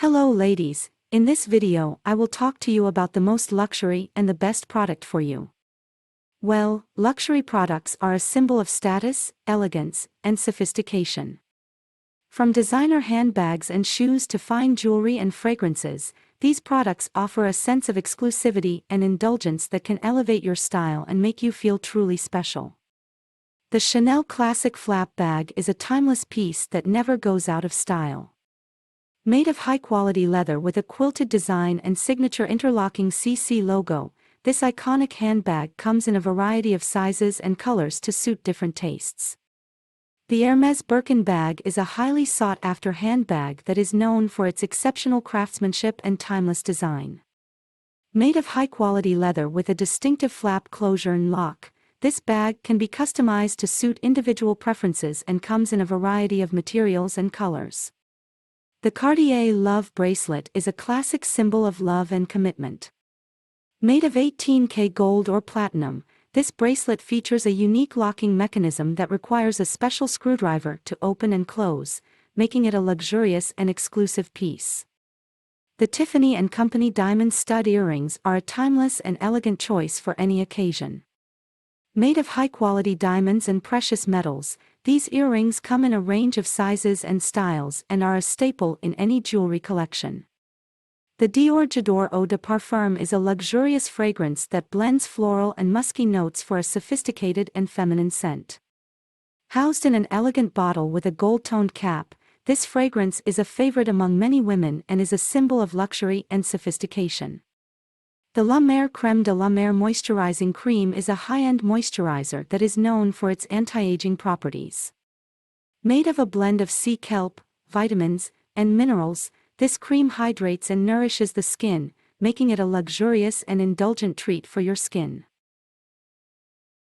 Hello ladies, in this video I will talk to you about the most luxury and the best product for you. Well, luxury products are a symbol of status, elegance, and sophistication. From designer handbags and shoes to fine jewelry and fragrances, these products offer a sense of exclusivity and indulgence that can elevate your style and make you feel truly special. The Chanel Classic Flap Bag is a timeless piece that never goes out of style. Made of high-quality leather with a quilted design and signature interlocking CC logo, this iconic handbag comes in a variety of sizes and colors to suit different tastes. The Hermès Birkin bag is a highly sought-after handbag that is known for its exceptional craftsmanship and timeless design. Made of high-quality leather with a distinctive flap closure and lock, this bag can be customized to suit individual preferences and comes in a variety of materials and colors. The Cartier Love Bracelet is a classic symbol of love and commitment. Made of 18K gold or platinum, this bracelet features a unique locking mechanism that requires a special screwdriver to open and close, making it a luxurious and exclusive piece. The Tiffany & Company diamond stud earrings are a timeless and elegant choice for any occasion. Made of high-quality diamonds and precious metals, these earrings come in a range of sizes and styles and are a staple in any jewelry collection. The Dior J'adore Eau de Parfum is a luxurious fragrance that blends floral and musky notes for a sophisticated and feminine scent. Housed in an elegant bottle with a gold-toned cap, this fragrance is a favorite among many women and is a symbol of luxury and sophistication. The La Mer Crème de la Mer Moisturizing Cream is a high-end moisturizer that is known for its anti-aging properties. Made of a blend of sea kelp, vitamins, and minerals, this cream hydrates and nourishes the skin, making it a luxurious and indulgent treat for your skin.